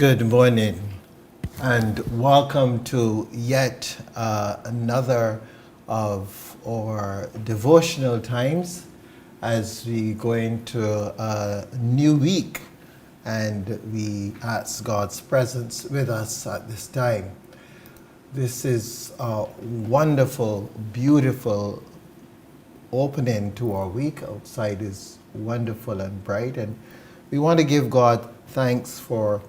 Good morning and welcome to yet another of our devotional times as we go into a new week and we ask God's presence with us at this time. This is a wonderful, beautiful opening to our week. Outside is wonderful and bright, and we want to give God thanks for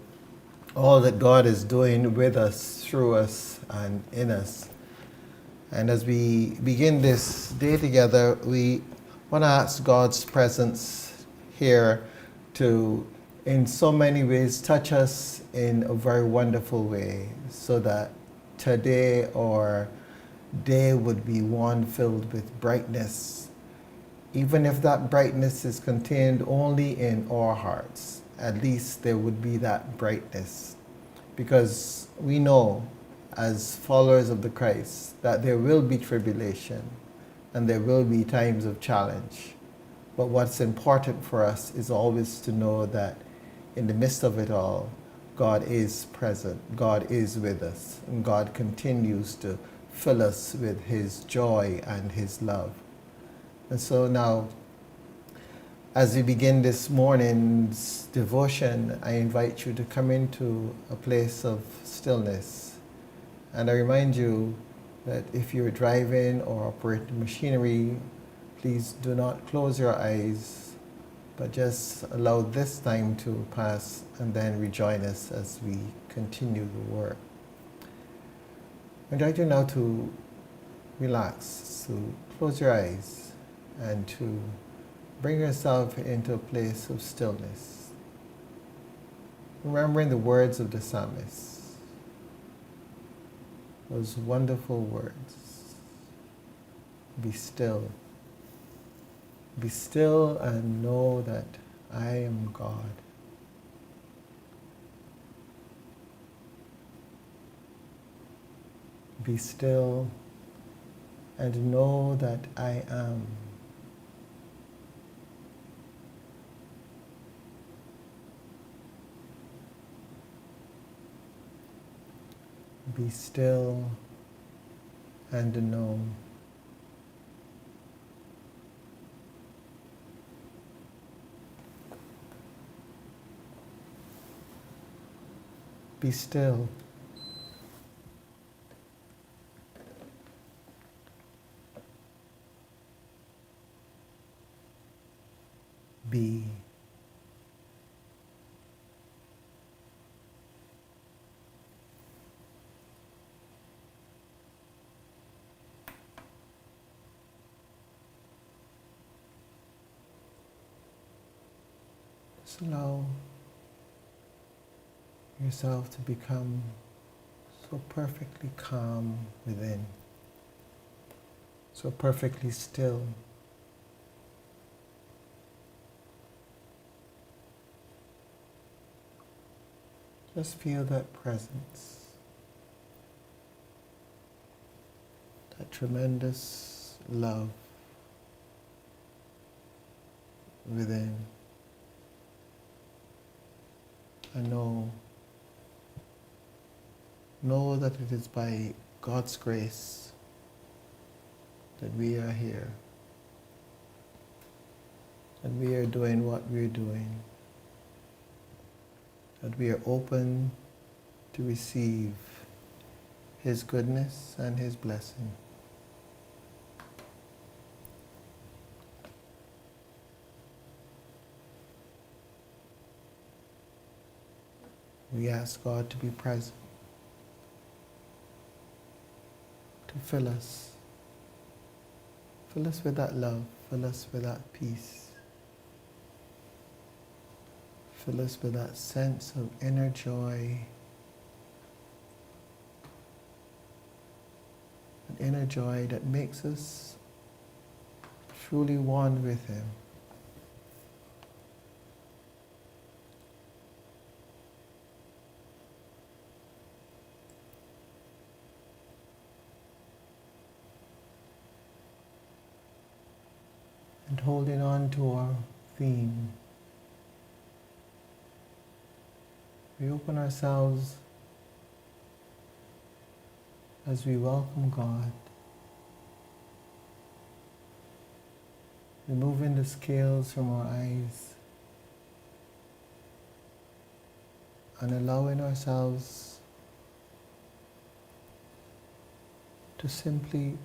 all that God is doing with us, through us, and in us. And as we begin this day together, we want to ask God's presence here to, in so many ways, touch us in a very wonderful way, so that today our day would be one filled with brightness, even if that brightness is contained only in our hearts. At least there would be that brightness, because we know as followers of the Christ that there will be tribulation and there will be times of challenge. But what's important for us is always to know that in the midst of it all, God is present, God is with us, and God continues to fill us with His joy and His love. And so now, as we begin this morning's devotion, I invite you to come into a place of stillness. And I remind you that if you're driving or operating machinery, please do not close your eyes, but just allow this time to pass and then rejoin us as we continue the work. I invite you now to relax, to close your eyes, and to bring yourself into a place of stillness, remembering the words of the psalmist, those wonderful words. Be still. Be still and know that I am God. Be still and know that I am. Be still and know. Be still. Be. Just allow yourself to become so perfectly calm within, so perfectly still. Just feel that presence, that tremendous love within. And know that it is by God's grace that we are here, and we are doing what we're doing, that we are open to receive His goodness and His blessing. We ask God to be present, to fill us with that love, fill us with that peace, fill us with that sense of inner joy, an inner joy that makes us truly one with Him. And holding on to our theme, We open ourselves as we welcome God, removing the scales from our eyes and allowing ourselves to simply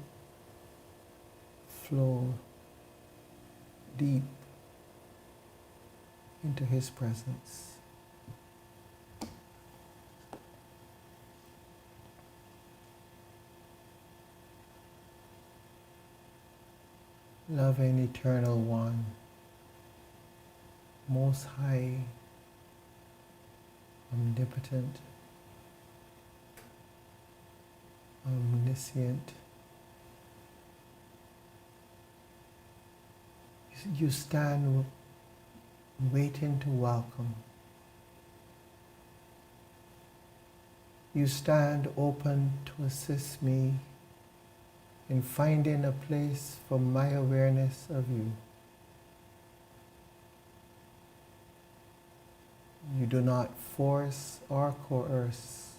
flow deep into His presence. Loving Eternal One, Most High, Omnipotent, Omniscient, you stand waiting to welcome. You stand open to assist me in finding a place for my awareness of you. You do not force or coerce,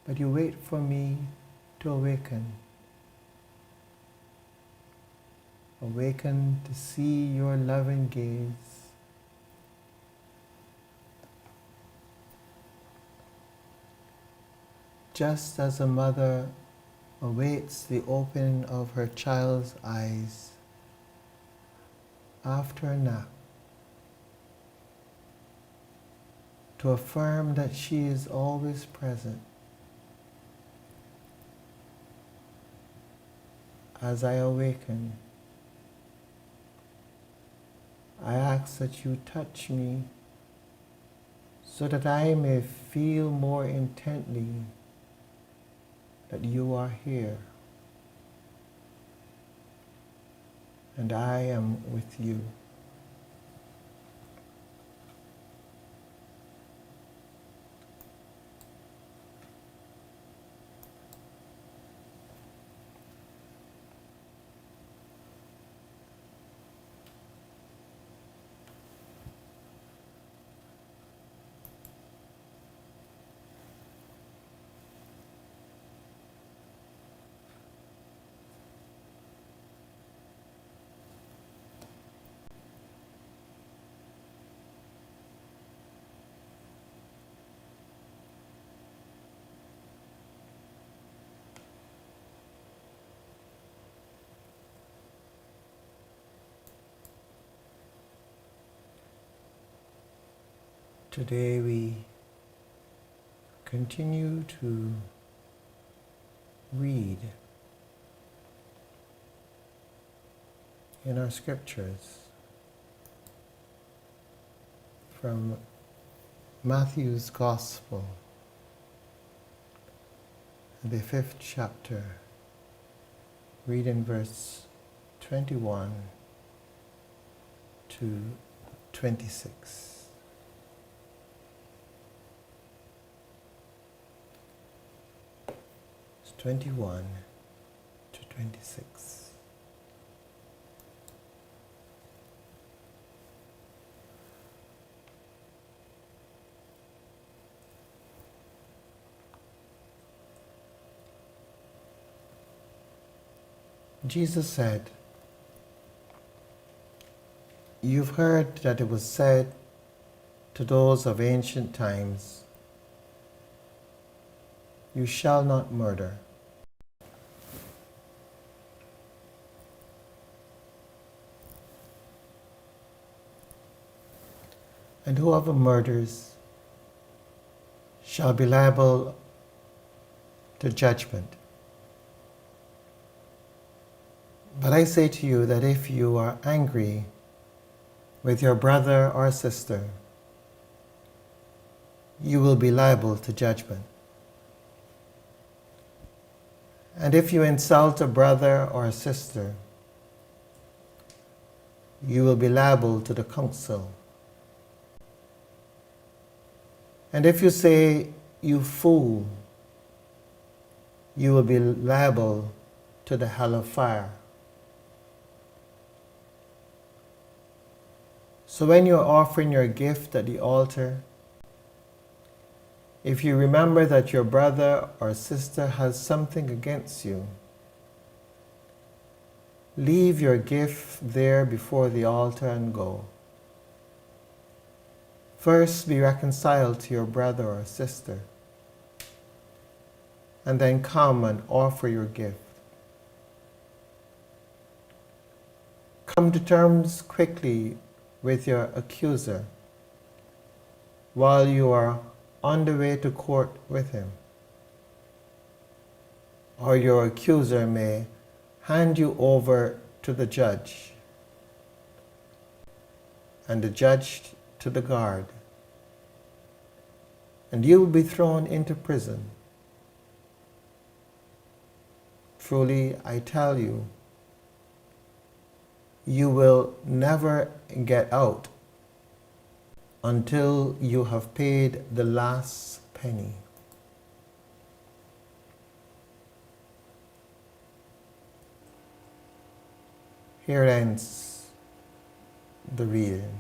but you wait for me to awaken. Awaken to see your loving gaze. Just as a mother awaits the opening of her child's eyes after a nap, to affirm that she is always present. As I awaken, I ask that you touch me so that I may feel more intently that you are here and I am with you. Today we continue to read in our scriptures from Matthew's Gospel, the 5th chapter, reading verse 21 to 26. It's 21 to 26. Jesus said, "You've heard that it was said to those of ancient times, 'You shall not murder.' And whoever murders shall be liable to judgment. But I say to you that if you are angry with your brother or sister, you will be liable to judgment. And if you insult a brother or a sister, you will be liable to the council. And if you say, 'You fool,' you will be liable to the hell of fire. So when you're offering your gift at the altar, if you remember that your brother or sister has something against you, leave your gift there before the altar and go. First, be reconciled to your brother or sister, and then come and offer your gift. Come to terms quickly with your accuser while you are on the way to court with him. Or your accuser may hand you over to the judge, and the judge to the guard, and you will be thrown into prison. Truly, I tell you, you will never get out until you have paid the last penny. Here ends the reading.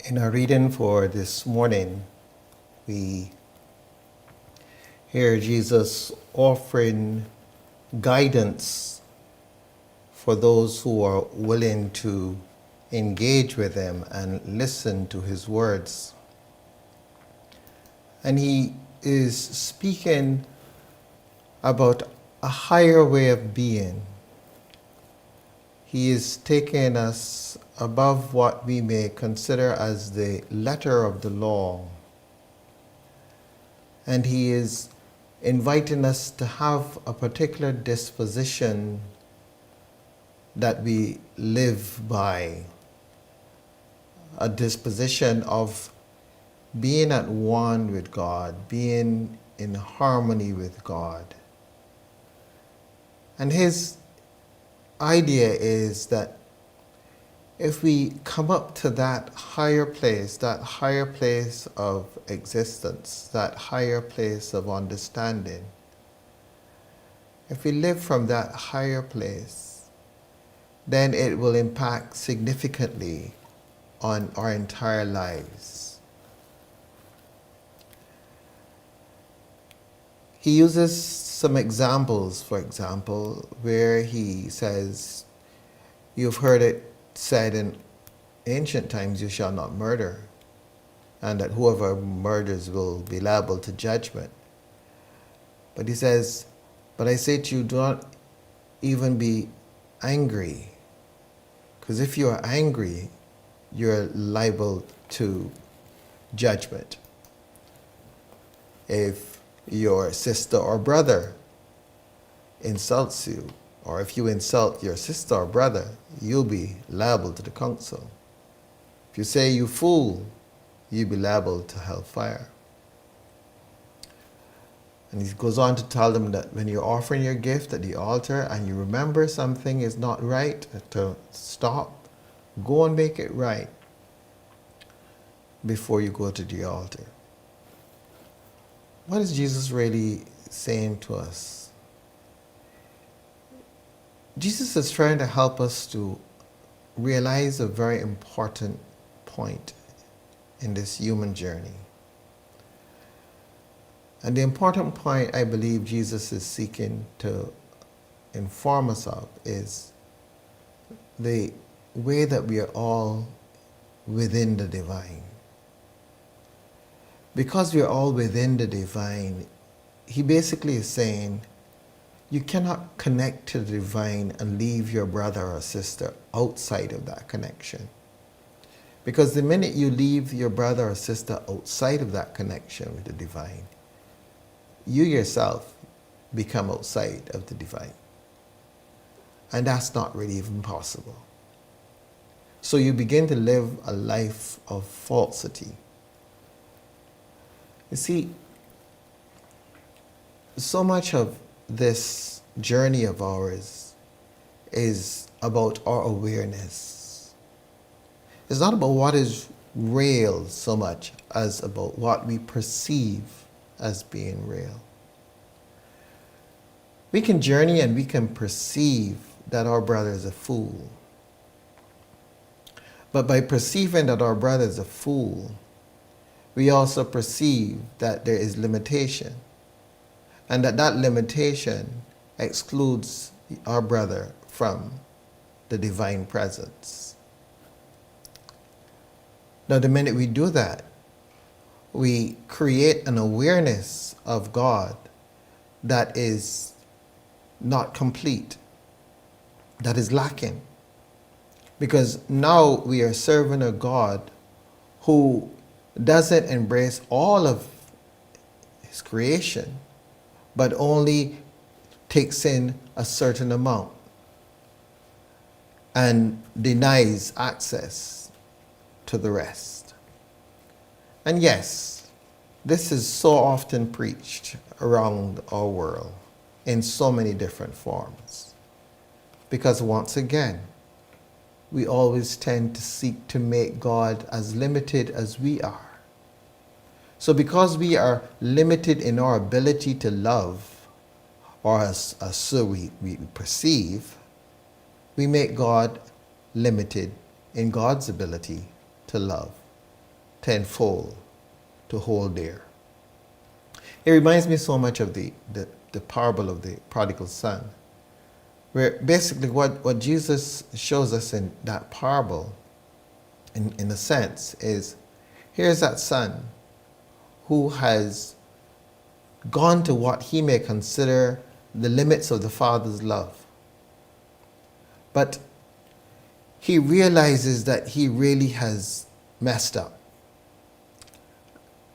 In our reading for this morning, we hear Jesus offering guidance for those who are willing to engage with him and listen to his words. And he is speaking about a higher way of being. He is taking us above what we may consider as the letter of the law. And he is inviting us to have a particular disposition that we live by, a disposition of being at one with God, being in harmony with God. And his idea is that if we come up to that higher place of existence, that higher place of understanding, if we live from that higher place, then it will impact significantly on our entire lives. He uses some examples, for example, where he says, you've heard it said in ancient times, you shall not murder, and that whoever murders will be liable to judgment. But he says, but I say to you, do not even be angry, because if you are angry, you're liable to judgment. If your sister or brother insults you, or if you insult your sister or brother, you'll be liable to the council. If you say you fool, you'll be liable to hellfire. And he goes on to tell them that when you're offering your gift at the altar and you remember something is not right, to stop, go and make it right before you go to the altar. What is Jesus really saying to us? Jesus is trying to help us to realize a very important point in this human journey. And the important point I believe Jesus is seeking to inform us of is the way that we are all within the divine. Because we are all within the divine, he basically is saying, you cannot connect to the divine and leave your brother or sister outside of that connection. Because the minute you leave your brother or sister outside of that connection with the divine, you yourself become outside of the divine. And that's not really even possible. So you begin to live a life of falsity. You see, so much of this journey of ours is about our awareness. It's not about what is real so much as about what we perceive as being real. We can journey and we can perceive that our brother is a fool. But by perceiving that our brother is a fool, we also perceive that there is limitation, and that limitation excludes our brother from the divine presence. Now, the minute we do that, we create an awareness of God that is not complete, that is lacking. Because now we are serving a God who doesn't embrace all of his creation, but only takes in a certain amount and denies access to the rest. And yes, this is so often preached around our world in so many different forms. Because once again, we always tend to seek to make God as limited as we are. So because we are limited in our ability to love, or as so we perceive, we make God limited in God's ability to love tenfold, to hold dear. It reminds me so much of the parable of the prodigal son, where basically what Jesus shows us in that parable, in a sense, is here's that son who has gone to what he may consider the limits of the father's love. But he realizes that he really has messed up.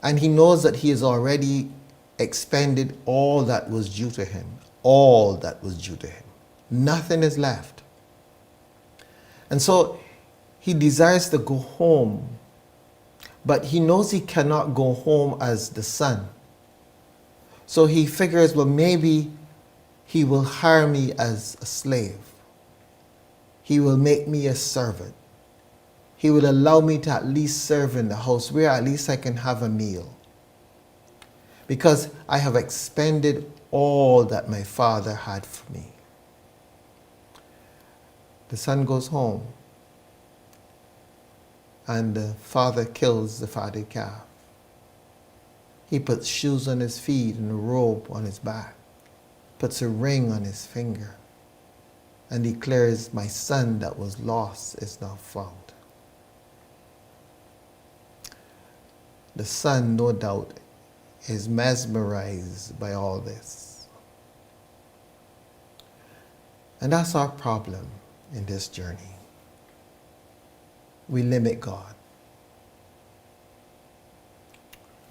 And he knows that he is already expended all that was due to him. All that was due to him. Nothing is left. And so he desires to go home, but he knows he cannot go home as the son. So he figures, well, maybe he will hire me as a slave. He will make me a servant. He will allow me to at least serve in the house where at least I can have a meal. Because I have expended all that my father had for me. The son goes home, and the father kills the fatted calf. He puts shoes on his feet and a robe on his back, puts a ring on his finger, and declares, my son that was lost is now found. The son, no doubt, is mesmerized by all this. And that's our problem in this journey. We limit God.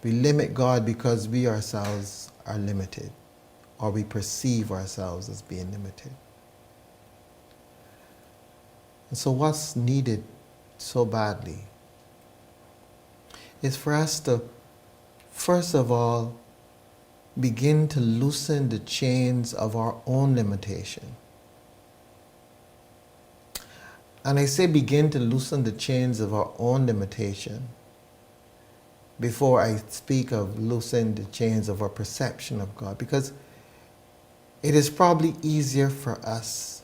We limit God because we ourselves are limited, or we perceive ourselves as being limited. And so what's needed so badly is for us to, first of all, begin to loosen the chains of our own limitation. And I say begin to loosen the chains of our own limitation before I speak of loosening the chains of our perception of God, because it is probably easier for us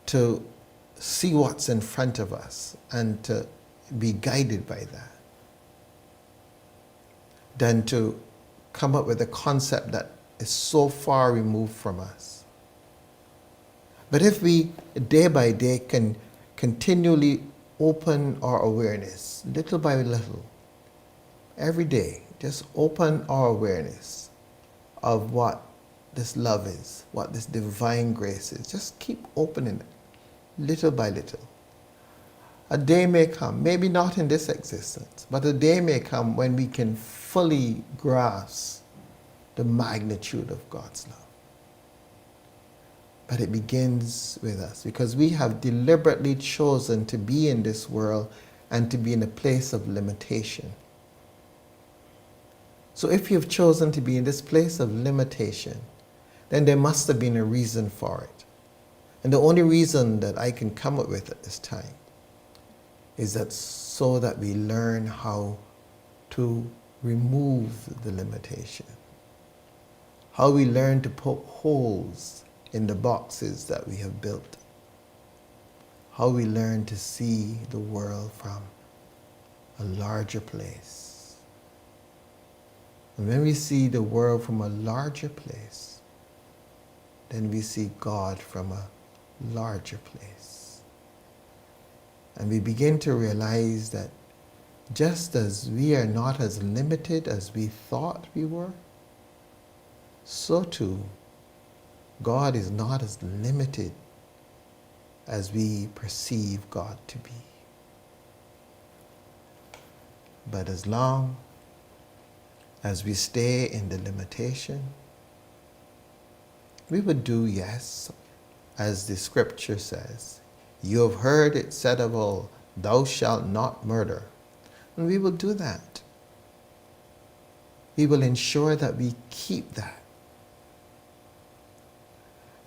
to see what's in front of us and to be guided by that than to come up with a concept that is so far removed from us. But if we, day by day, can continually open our awareness, little by little, every day, just open our awareness of what this love is, what this divine grace is. Just keep opening it, little by little. A day may come, maybe not in this existence, but a day may come when we can fully grasp the magnitude of God's love. But it begins with us because we have deliberately chosen to be in this world and to be in a place of limitation. So if you've chosen to be in this place of limitation, then there must have been a reason for it. And the only reason that I can come up with at this time is that so that we learn how to remove the limitation. How we learn to poke holes in the boxes that we have built. How we learn to see the world from a larger place. And when we see the world from a larger place, then we see God from a larger place. And we begin to realize that just as we are not as limited as we thought we were, so too, God is not as limited as we perceive God to be. But as long as we stay in the limitation, we would do, yes, as the scripture says, you have heard it said of old, thou shalt not murder. And we will do that. We will ensure that we keep that.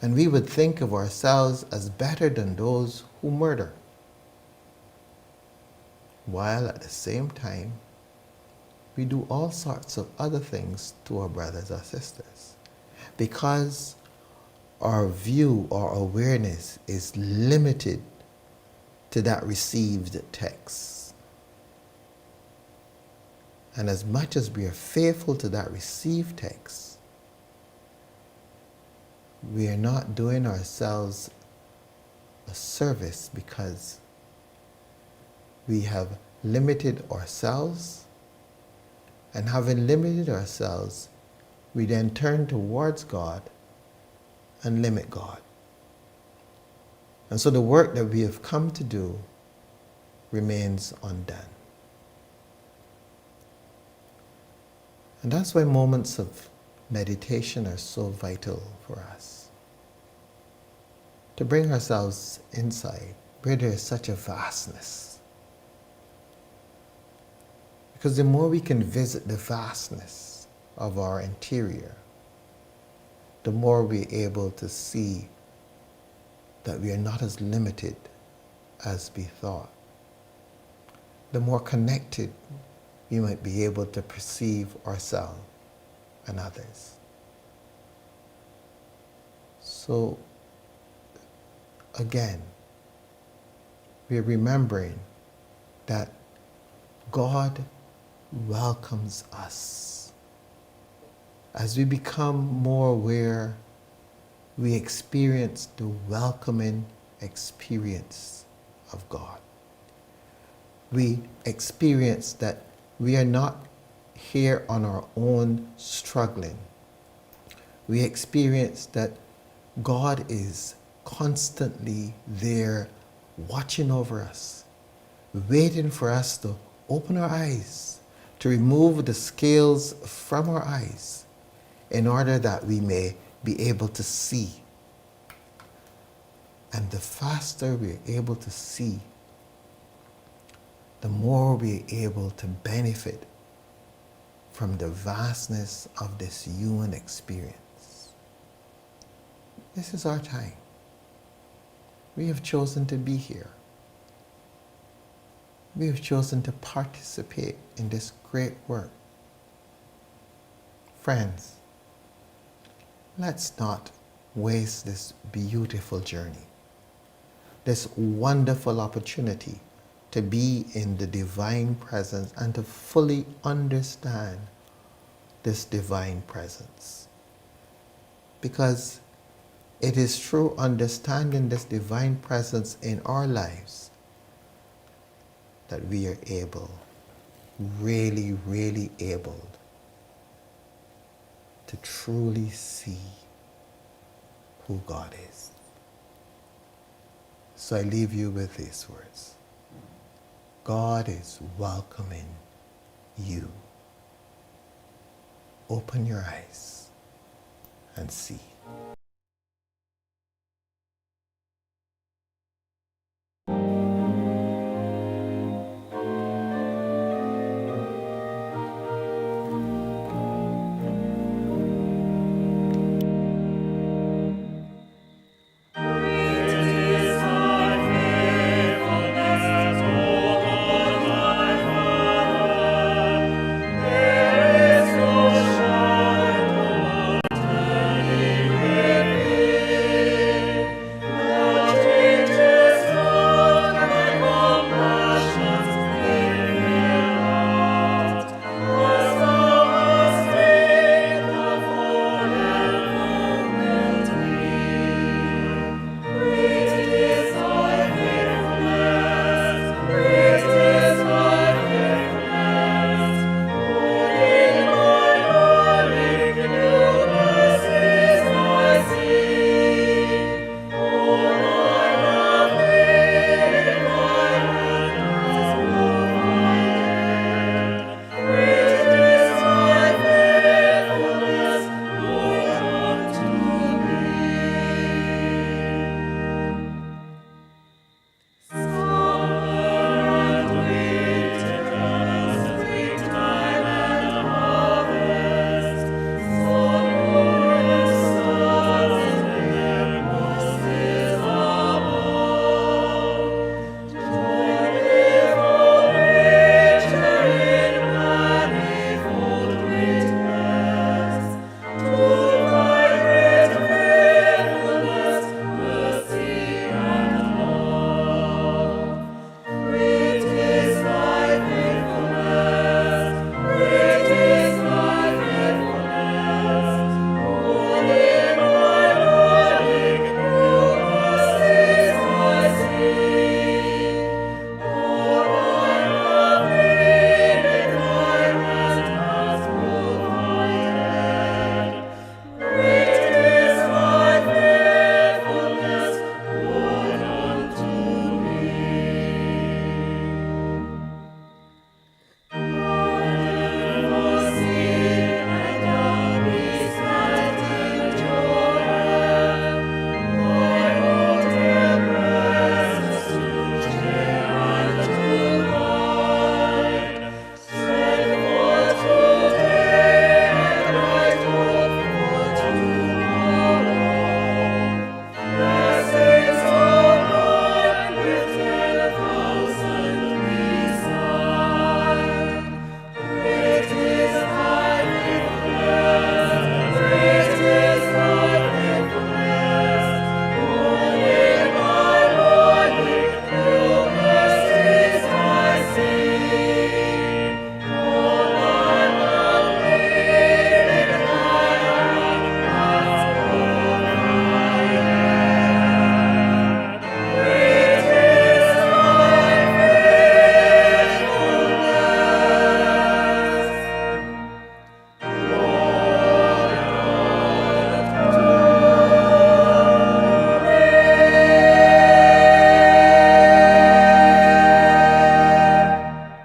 And we would think of ourselves as better than those who murder, while at the same time, we do all sorts of other things to our brothers or sisters, because our view or awareness is limited to that received text. And as much as we are faithful to that received text, we are not doing ourselves a service, because we have limited ourselves, and having limited ourselves, we then turn towards God and limit God. And so the work that we have come to do remains undone. And that's why moments of meditation are so vital for us. To bring ourselves inside where there is such a vastness. Because the more we can visit the vastness of our interior, the more we're able to see that we are not as limited as we thought. The more connected we might be able to perceive ourselves and others. So, again, we're remembering that God welcomes us. As we become more aware, we experience the welcoming experience of God. We experience that we are not here on our own struggling. We experience that God is constantly there watching over us, waiting for us to open our eyes, to remove the scales from our eyes in order that we may be able to see. And the faster we're able to see, the more we're able to benefit from the vastness of this human experience. This is our time. We have chosen to be here. We have chosen to participate in this great work. Friends, let's not waste this beautiful journey, this wonderful opportunity to be in the divine presence and to fully understand this divine presence. Because it is through understanding this divine presence in our lives that we are able, really, really able to truly see who God is. So I leave you with these words. God is welcoming you. Open your eyes and see.